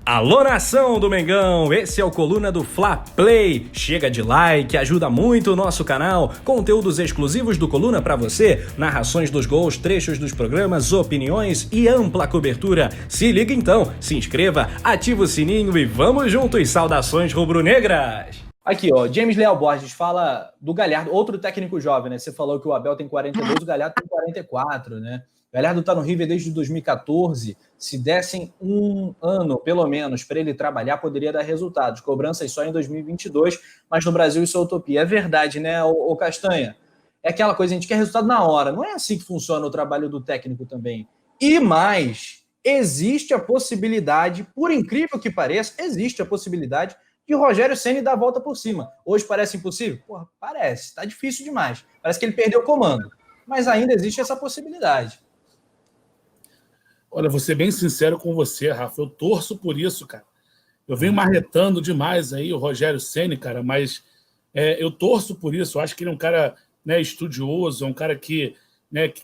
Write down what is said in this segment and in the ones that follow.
Alô, nação do Mengão, esse é o Coluna do Fla Play. Chega de like, ajuda muito o nosso canal. Conteúdos exclusivos do Coluna pra você, narrações dos gols, trechos dos programas, opiniões e ampla cobertura. Se liga então, se inscreva, ativa o sininho e vamos juntos. Saudações rubro-negras. Aqui, ó, James Leal Borges fala do Galhardo, outro técnico jovem, né? Você falou que o Abel tem 42, o Galhardo tem 44, né? O Galhardo tá no River desde 2014. Se dessem um ano, pelo menos, para ele trabalhar, poderia dar resultados. Cobranças só em 2022, mas no Brasil isso é utopia. É verdade, né, ô Castanha? É aquela coisa, a gente quer resultado na hora. Não é assim que funciona o trabalho do técnico também. E mais, existe a possibilidade, por incrível que pareça, existe a possibilidade que o Rogério Ceni dá a volta por cima. Hoje parece impossível? Porra, parece. Tá difícil demais. Parece que ele perdeu o comando. Mas ainda existe essa possibilidade. Olha, vou ser bem sincero com você, Rafa. Eu torço por isso, cara. Eu venho marretando demais aí o Rogério Ceni, cara, mas eu torço por isso. Eu acho que ele é um cara, né, estudioso, é um cara que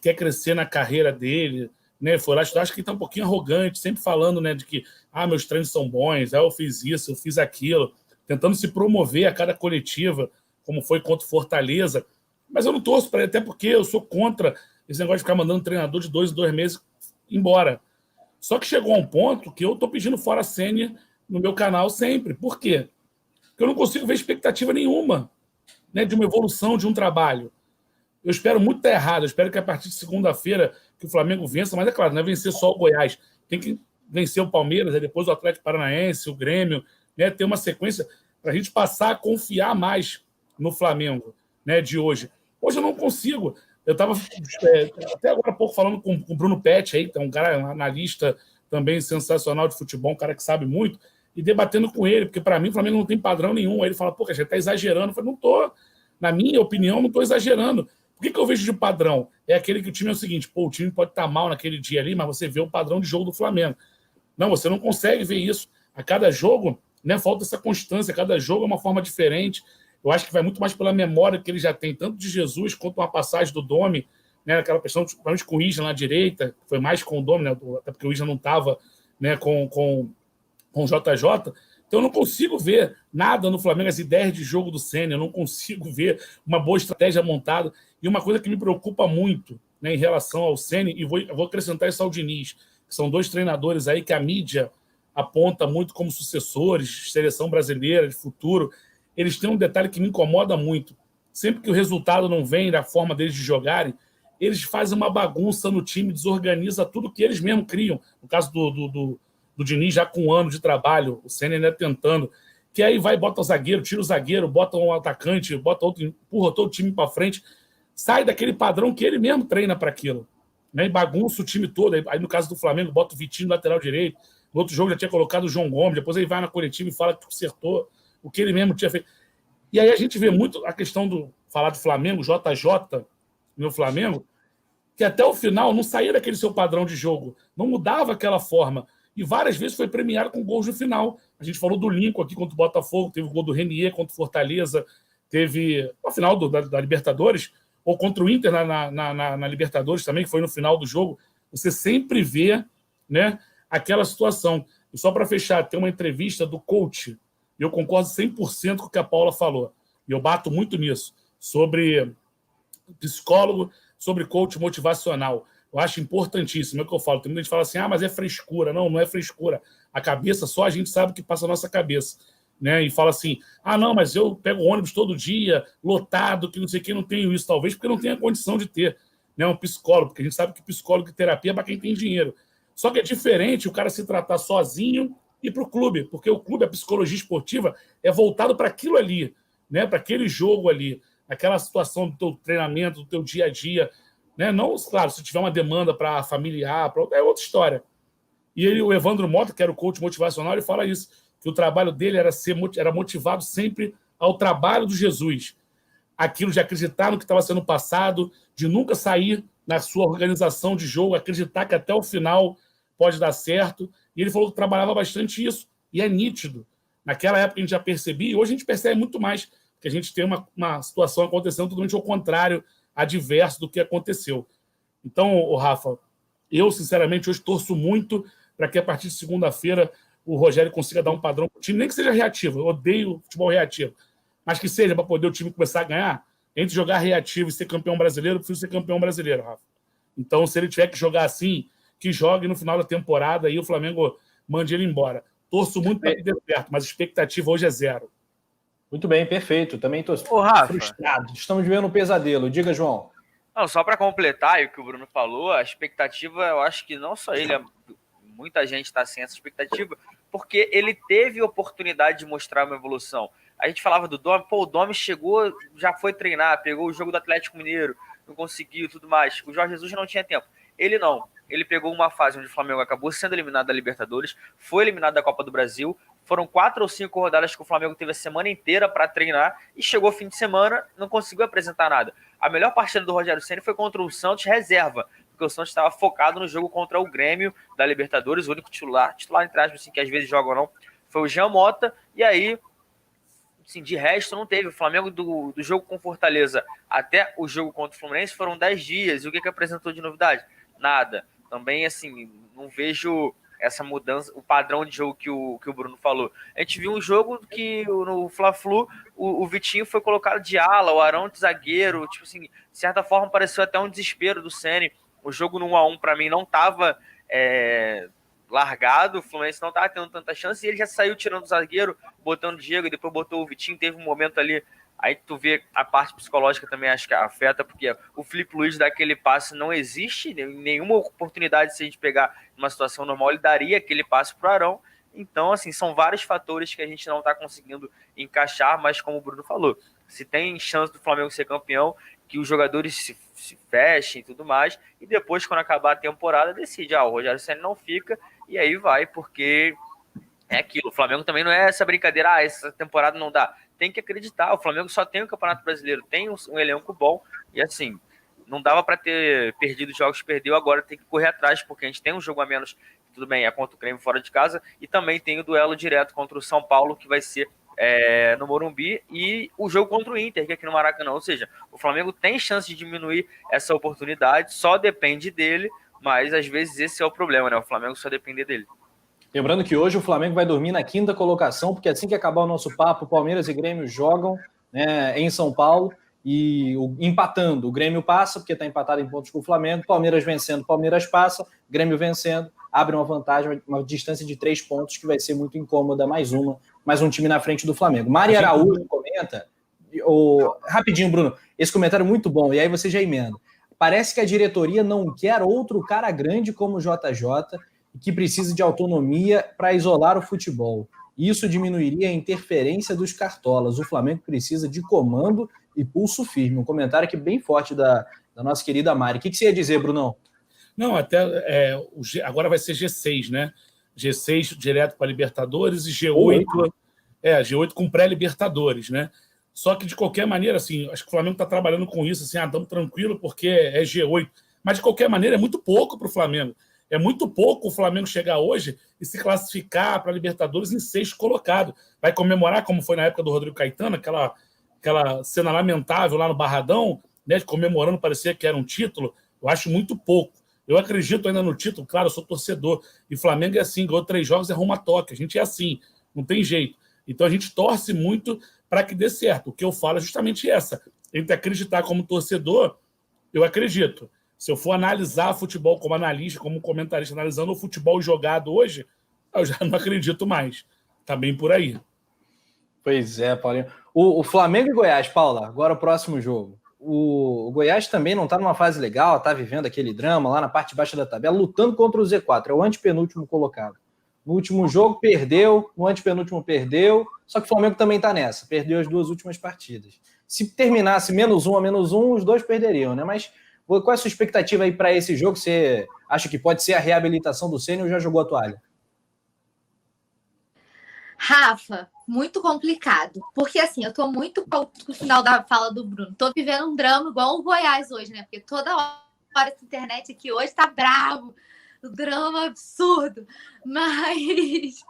quer crescer na carreira dele, né? Foi lá, eu acho que ele está um pouquinho arrogante, sempre falando, né, de que meus treinos são bons, eu fiz isso, eu fiz aquilo, tentando se promover a cada coletiva, como foi contra o Fortaleza. Mas eu não torço para ele, até porque eu sou contra esse negócio de ficar mandando treinador de 2 em 2 meses embora. Só que chegou a um ponto que eu estou pedindo fora Ceni no meu canal sempre. Por quê? Porque eu não consigo ver expectativa nenhuma, né, de uma evolução, de um trabalho. Eu espero muito estar errado. Eu espero que a partir de segunda-feira que o Flamengo vença, mas é claro, não é vencer só o Goiás. Tem que vencer o Palmeiras, depois o Atlético Paranaense, o Grêmio, né, ter uma sequência para a gente passar a confiar mais no Flamengo, né, de hoje. Hoje eu não consigo. Eu estava até agora há pouco falando com o Bruno Pet, aí, que é um cara, um analista também sensacional de futebol, um cara que sabe muito, e debatendo com ele, porque para mim o Flamengo não tem padrão nenhum. Aí ele fala, pô, a gente está exagerando. Eu falei, não estou. Na minha opinião, não estou exagerando. Por que eu vejo de padrão? É aquele que o time é o seguinte, pô, o time pode estar mal naquele dia ali, mas você vê o padrão de jogo do Flamengo. Não, você não consegue ver isso. A cada jogo, né, falta essa constância, cada jogo é uma forma diferente. Eu acho que vai muito mais pela memória que ele já tem, tanto de Jesus quanto uma passagem do Domi, né, aquela questão, principalmente com o Isla na direita, foi mais com o Domi, né, até porque o Isla não estava, né, com o JJ. Então eu não consigo ver nada no Flamengo, as ideias de jogo do Ceni, eu não consigo ver uma boa estratégia montada. E uma coisa que me preocupa muito, né, em relação ao Ceni, e vou acrescentar isso ao Diniz, que são 2 treinadores aí que a mídia aponta muito como sucessores, seleção brasileira de futuro. Eles têm um detalhe que me incomoda muito. Sempre que o resultado não vem da forma deles de jogarem, eles fazem uma bagunça no time, desorganiza tudo que eles mesmos criam. No caso do Diniz, já com 1 ano de trabalho, o Ceni ainda tentando, que aí vai, bota o zagueiro, tira o zagueiro, bota um atacante, bota outro, empurra todo o time para frente, sai daquele padrão que ele mesmo treina para aquilo, né? E bagunça o time todo. Aí no caso do Flamengo, bota o Vitinho no lateral direito, no outro jogo já tinha colocado o João Gomes, depois ele vai na coletiva e fala que consertou o que ele mesmo tinha feito. E aí a gente vê muito a questão do falar do Flamengo, JJ no Flamengo, que até o final não saía daquele seu padrão de jogo, não mudava aquela forma. E várias vezes foi premiado com gols no final. A gente falou do Lincoln aqui contra o Botafogo, teve o gol do Renier contra o Fortaleza, teve no final da Libertadores, ou contra o Inter na Libertadores também, que foi no final do jogo. Você sempre vê, né, aquela situação. E só para fechar, tem uma entrevista do coach, e eu concordo 100% com o que a Paula falou, e eu bato muito nisso, sobre psicólogo, sobre coach motivacional. Eu acho importantíssimo, é o que eu falo. Tem muita gente que fala assim, mas é frescura. Não, não é frescura. A cabeça, só a gente sabe o que passa na nossa cabeça. Né? E fala assim, não, mas eu pego ônibus todo dia, lotado, que não sei o que, não tenho isso. Talvez porque não tenha condição de ter, né, um psicólogo, porque a gente sabe que psicólogo e terapia é para quem tem dinheiro. Só que é diferente o cara se tratar sozinho e para o clube, porque o clube, a psicologia esportiva, é voltado para aquilo ali, né, para aquele jogo ali, aquela situação do teu treinamento, do teu dia a dia, né? Não, claro, se tiver uma demanda para familiar, é outra história. E o Evandro Mota, que era o coach motivacional, ele fala isso, que o trabalho dele era motivado sempre ao trabalho do Jesus. Aquilo de acreditar no que estava sendo passado, de nunca sair na sua organização de jogo, acreditar que até o final pode dar certo. E ele falou que trabalhava bastante isso. E é nítido. Naquela época a gente já percebia, e hoje a gente percebe muito mais, que a gente tem uma situação acontecendo totalmente ao contrário, adverso do que aconteceu. Então, Rafa, eu, sinceramente, hoje torço muito para que, a partir de segunda-feira, o Rogério consiga dar um padrão para o time, nem que seja reativo, eu odeio futebol reativo, mas que seja para poder o time começar a ganhar, entre jogar reativo e ser campeão brasileiro, eu prefiro ser campeão brasileiro, Rafa. Então, se ele tiver que jogar assim, que jogue no final da temporada e o Flamengo mande ele embora. Torço muito para que dê certo, mas a expectativa hoje é 0. Muito bem, perfeito. Também estou frustrado. Estamos vivendo um pesadelo. Diga, João. Não, só para completar o que o Bruno falou, a expectativa, eu acho que não só ele, muita gente está sem essa expectativa, porque ele teve oportunidade de mostrar uma evolução. A gente falava do Domi, o Domi chegou, já foi treinar, pegou o jogo do Atlético Mineiro, não conseguiu tudo mais. O Jorge Jesus não tinha tempo. Ele não. Ele pegou uma fase onde o Flamengo acabou sendo eliminado da Libertadores, foi eliminado da Copa do Brasil, foram 4 ou 5 rodadas que o Flamengo teve a semana inteira para treinar e chegou fim de semana, não conseguiu apresentar nada. A melhor partida do Rogério Ceni foi contra o Santos reserva, porque o Santos estava focado no jogo contra o Grêmio da Libertadores, o único titular entre aspas, assim, que às vezes joga ou não, foi o Jean Mota, e aí, assim, de resto não teve. O Flamengo do jogo com Fortaleza até o jogo contra o Fluminense foram 10 dias, e o que apresentou de novidade? Nada. Também, assim, não vejo essa mudança, o padrão de jogo que o Bruno falou. A gente viu um jogo que no Fla-Flu o Vitinho foi colocado de ala, o Arão de zagueiro, tipo assim, de certa forma pareceu até um desespero do Ceni. O jogo no 1-1 para mim não estava largado, o Fluminense não estava tendo tanta chance, e ele já saiu tirando o zagueiro, botando o Diego, e depois botou o Vitinho, teve um momento ali. Aí tu vê a parte psicológica também, acho que afeta, porque o Felipe Luiz daquele passe não existe, nenhuma oportunidade, se a gente pegar uma situação normal, ele daria aquele passe para o Arão. Então, assim, são vários fatores que a gente não está conseguindo encaixar, mas como o Bruno falou, se tem chance do Flamengo ser campeão, que os jogadores se fechem e tudo mais, e depois, quando acabar a temporada, decide, o Rogério Ceni não fica, e aí vai, porque é aquilo, o Flamengo também não é essa brincadeira, essa temporada não dá. Tem que acreditar, o Flamengo só tem o Campeonato Brasileiro, tem um elenco bom, e assim, não dava para ter perdido jogos que perdeu, agora tem que correr atrás, porque a gente tem um jogo a menos, tudo bem, é contra o Grêmio fora de casa, e também tem o duelo direto contra o São Paulo, que vai ser no Morumbi, e o jogo contra o Inter, que é aqui no Maracanã. Ou seja, o Flamengo tem chance de diminuir essa oportunidade, só depende dele, mas às vezes esse é o problema, né? O Flamengo só depende dele. Lembrando que hoje o Flamengo vai dormir na 5ª colocação, porque assim que acabar o nosso papo, Palmeiras e Grêmio jogam, né, em São Paulo, e empatando, o Grêmio passa, porque está empatado em pontos com o Flamengo, Palmeiras vencendo, Palmeiras passa, Grêmio vencendo, abre uma vantagem, uma distância de 3 pontos, que vai ser muito incômoda, mais um time na frente do Flamengo. Mari Araújo comenta, rapidinho, Bruno, esse comentário é muito bom, e aí você já emenda. Parece que a diretoria não quer outro cara grande como o JJ, que precisa de autonomia para isolar o futebol. Isso diminuiria a interferência dos cartolas. O Flamengo precisa de comando e pulso firme. Um comentário aqui bem forte da nossa querida Mari. O que você ia dizer, Brunão? Não, até agora vai ser G6, né? G6 direto para Libertadores e G8, G8 com pré-Libertadores, né? Só que, de qualquer maneira, assim, acho que o Flamengo está trabalhando com isso, assim, estamos tranquilo porque é G8. Mas, de qualquer maneira, é muito pouco para o Flamengo. É muito pouco o Flamengo chegar hoje e se classificar para a Libertadores em 6º colocado. Vai comemorar, como foi na época do Rodrigo Caetano, aquela cena lamentável lá no Barradão, né, comemorando, parecia que era um título. Eu acho muito pouco. Eu acredito ainda no título, claro, eu sou torcedor. E Flamengo é assim, ganhou 3 jogos e arruma toque. A gente é assim, não tem jeito. Então a gente torce muito para que dê certo. O que eu falo é justamente essa. Entre acreditar como torcedor, eu acredito. Se eu for analisar futebol como analista, como comentarista, analisando o futebol jogado hoje, eu já não acredito mais. Tá bem por aí. Pois é, Paulinho. O Flamengo e Goiás, Paula, agora o próximo jogo. O Goiás também não está numa fase legal, está vivendo aquele drama lá na parte baixa da tabela, lutando contra o Z4, é o antepenúltimo colocado. No último jogo perdeu, no antepenúltimo perdeu, só que o Flamengo também está nessa, perdeu as 2 últimas partidas. Se terminasse -1 a -1, os 2 perderiam, né? Mas qual é a sua expectativa aí para esse jogo? Você acha que pode ser a reabilitação do Ceni ou já jogou a toalha? Rafa, muito complicado. Porque, assim, eu tô muito com o final da fala do Bruno. Tô vivendo um drama igual o Goiás hoje, né? Porque toda hora essa internet aqui hoje tá bravo. O drama absurdo. Mas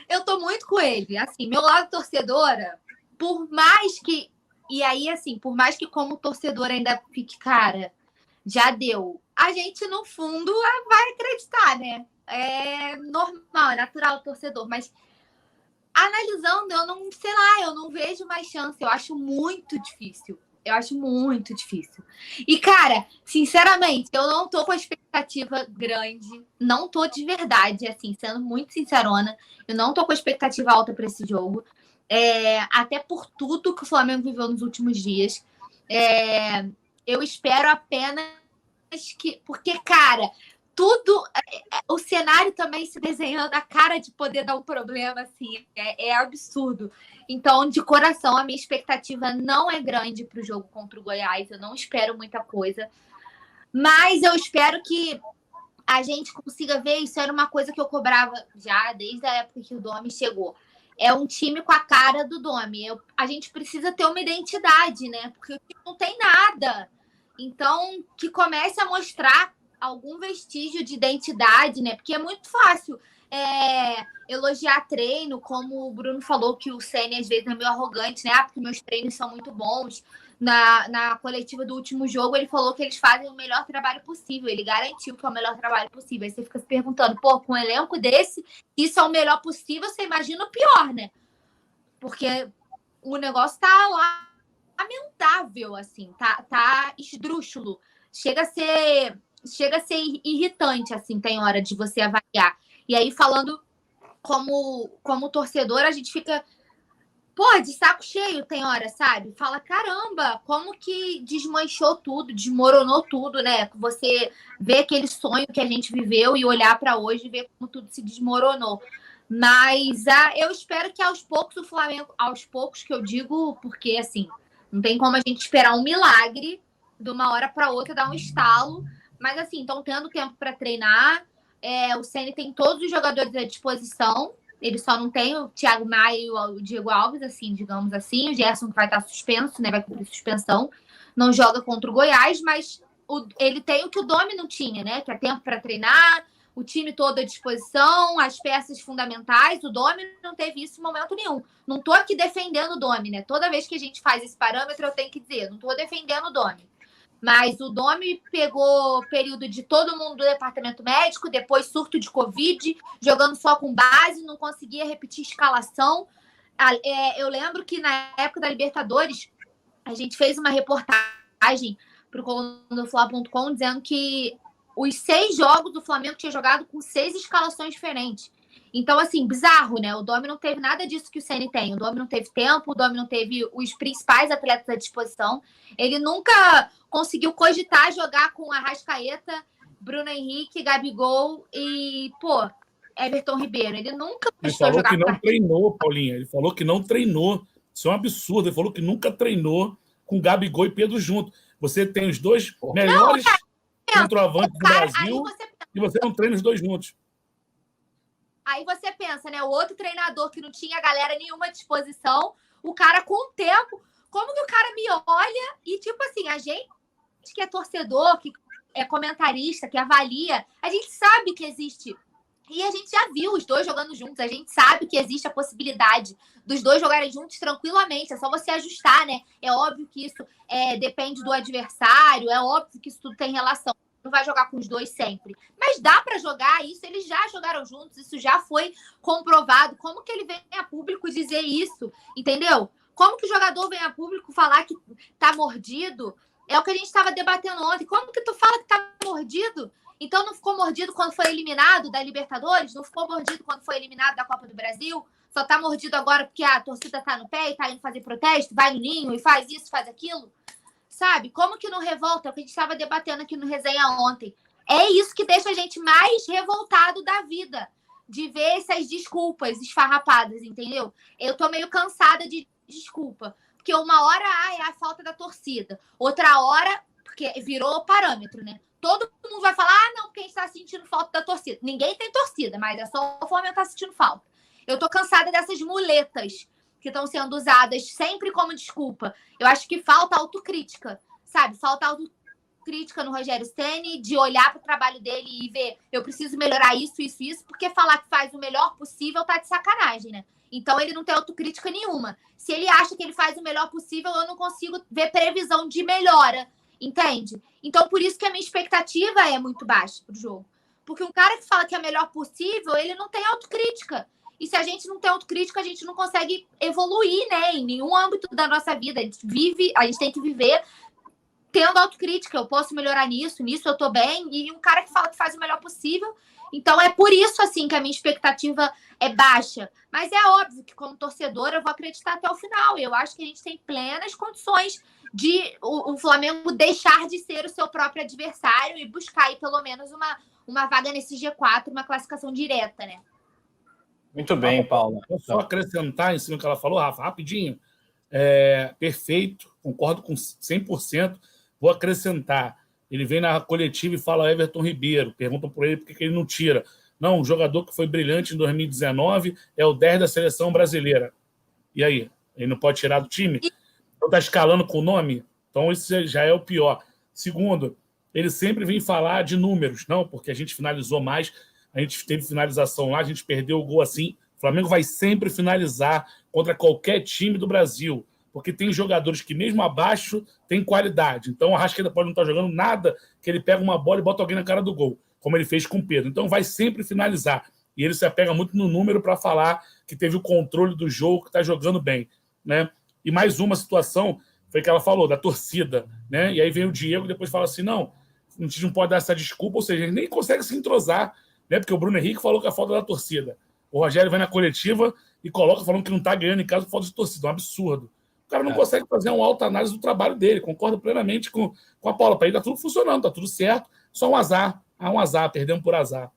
eu tô muito com ele. Assim, meu lado torcedora, por mais que... E aí, assim, por mais que como torcedora ainda fique, cara, já deu. a gente, no fundo, vai acreditar, né? É normal, é natural o torcedor, mas analisando, eu não, sei lá, eu não vejo mais chance. Eu acho muito difícil. Eu acho muito difícil. E, cara, sinceramente, eu não tô com a expectativa grande. Não tô de verdade, assim, sendo muito sincerona. Eu não tô com a expectativa alta para esse jogo. Até por tudo que o Flamengo viveu nos últimos dias. Eu espero apenas que... Porque, cara, tudo... O cenário também se desenhando, a cara de poder dar um problema, assim, é absurdo. Então, de coração, a minha expectativa não é grande para o jogo contra o Goiás. Eu não espero muita coisa. Mas eu espero que a gente consiga ver. Isso era uma coisa que eu cobrava já desde a época que o Domi chegou. É um time com a cara do Domi. A gente precisa ter uma identidade, né? Porque o time não tem nada. Então, que comece a mostrar algum vestígio de identidade, né? Porque é muito fácil elogiar treino, como o Bruno falou que o Ceni às vezes é meio arrogante, né? Porque meus treinos são muito bons. Na coletiva do último jogo, ele falou que eles fazem o melhor trabalho possível. Ele garantiu que é o melhor trabalho possível. Aí você fica se perguntando, pô, com um elenco desse, isso é o melhor possível, você imagina o pior, né? Porque o negócio tá lá lamentável, assim, tá esdrúxulo. Chega a ser irritante, assim, tem hora de você avaliar. E aí, falando como torcedor, a gente fica, pô, de saco cheio, tem hora, sabe? Fala, caramba, como que desmanchou tudo, desmoronou tudo, né? Você vê aquele sonho que a gente viveu e olhar para hoje e ver como tudo se desmoronou. Mas eu espero que aos poucos o Flamengo, aos poucos que eu digo, porque, assim, não tem como a gente esperar um milagre de uma hora para outra, dar um estalo. Mas, assim, estão tendo tempo para treinar. O Ceni tem todos os jogadores à disposição. Ele só não tem o Thiago Maia e o Diego Alves, assim, digamos assim. O Gerson vai estar suspenso, né? Vai cumprir suspensão. Não joga contra o Goiás, mas ele tem o que o Domi não tinha, né? Que é tempo para treinar, o time todo à disposição, as peças fundamentais. O Domi não teve isso em momento nenhum. Não estou aqui defendendo o Domi, né? Toda vez que a gente faz esse parâmetro, eu tenho que dizer, não estou defendendo o Domi. Mas o Domi pegou período de todo mundo do departamento médico, depois surto de Covid, jogando só com base, não conseguia repetir escalação. Eu lembro que na época da Libertadores, a gente fez uma reportagem para o colunadofla.com dizendo que os 6 jogos do Flamengo tinha jogado com 6 escalações diferentes. Então, assim, bizarro, né? O Domi não teve nada disso que o Ceni tem. O Domi não teve tempo, o Domi não teve os principais atletas à disposição. Ele nunca conseguiu cogitar jogar com Arrascaeta, Bruno Henrique, Gabigol e, pô, Everton Ribeiro. Ele nunca cogitou jogar com... Ele falou que não treinou, Paulinha. Ele falou que não treinou. Isso é um absurdo. Ele falou que nunca treinou com Gabigol e Pedro junto. Você tem os dois melhores centroavantes do Brasil e você não treina os dois juntos. Aí você pensa, né? O outro treinador que não tinha galera nenhuma à disposição, o cara com o tempo, como que o cara me olha e, tipo assim, a gente que é torcedor, que é comentarista, que avalia, a gente sabe que existe. E a gente já viu os dois jogando juntos, a gente sabe que existe a possibilidade dos dois jogarem juntos tranquilamente, é só você ajustar, né? É óbvio que isso depende do adversário, é óbvio que isso tudo tem relação. Não vai jogar com os dois sempre. Mas dá para jogar isso, eles já jogaram juntos, isso já foi comprovado. Como que ele vem a público dizer isso, entendeu? Como que o jogador vem a público falar que tá mordido? É o que a gente estava debatendo ontem. Como que tu fala que tá mordido? Então não ficou mordido quando foi eliminado da Libertadores? Não ficou mordido quando foi eliminado da Copa do Brasil? Só tá mordido agora porque a torcida tá no pé e tá indo fazer protesto, vai no ninho e faz isso, faz aquilo? Sabe? Como que não revolta? É o que a gente estava debatendo aqui no Resenha ontem. É isso que deixa a gente mais revoltado da vida. De ver essas desculpas esfarrapadas, entendeu? Eu tô meio cansada de desculpa. Porque uma hora é a falta da torcida. Outra hora, porque virou parâmetro, né? Todo mundo vai falar, não, porque a gente tá sentindo falta da torcida. Ninguém tem torcida, mas é só o Flamengo tá sentindo falta. Eu tô cansada dessas muletas que estão sendo usadas sempre como desculpa. Eu acho que falta autocrítica, sabe? Falta autocrítica no Rogério Ceni, de olhar para o trabalho dele e ver, eu preciso melhorar isso, porque falar que faz o melhor possível tá de sacanagem, né? Então ele não tem autocrítica nenhuma. Se ele acha que ele faz o melhor possível, eu não consigo ver previsão de melhora. Entende? Então, por isso que a minha expectativa é muito baixa pro jogo. Porque um cara que fala que é o melhor possível, ele não tem autocrítica. E se a gente não tem autocrítica, a gente não consegue evoluir, né? Em nenhum âmbito da nossa vida. A gente tem que viver tendo autocrítica. Eu posso melhorar nisso eu tô bem. E um cara que fala que faz o melhor possível. Então, é por isso, assim, que a minha expectativa é baixa. Mas é óbvio que, como torcedora, eu vou acreditar até o final. Eu acho que a gente tem plenas condições de o Flamengo deixar de ser o seu próprio adversário e buscar aí, pelo menos, uma vaga nesse G4, uma classificação direta, né? Muito bem, Paula. Vou só acrescentar em cima do que ela falou, Rafa, rapidinho. Perfeito, concordo com 100%. Vou acrescentar. Ele vem na coletiva e fala Everton Ribeiro. Perguntam por ele por que ele não tira. Não, um jogador que foi brilhante em 2019 é o 10 da seleção brasileira. E aí? Ele não pode tirar do time? Então tá escalando com o nome? Então isso já é o pior. Segundo, ele sempre vem falar de números. Não, porque a gente finalizou mais, a gente teve finalização lá, a gente perdeu o gol assim. O Flamengo vai sempre finalizar contra qualquer time do Brasil, porque tem jogadores que mesmo abaixo tem qualidade. Então o Arrascaeta pode não estar jogando nada, que ele pega uma bola e bota alguém na cara do gol, como ele fez com o Pedro. Então vai sempre finalizar. E ele se apega muito no número para falar que teve o controle do jogo, que está jogando bem, né? E mais uma situação foi que ela falou, da torcida, né? E aí vem o Diego e depois fala assim, não, a gente não pode dar essa desculpa, ou seja, ele nem consegue se entrosar, né? Porque o Bruno Henrique falou que é a falta da torcida. O Rogério vai na coletiva e coloca falando que não está ganhando em casa por falta de torcida. É um absurdo. O cara não consegue fazer uma alta análise do trabalho dele. Concordo plenamente com a Paula. Para ele está tudo funcionando, está tudo certo. Só um azar. Um azar, perdemos por azar.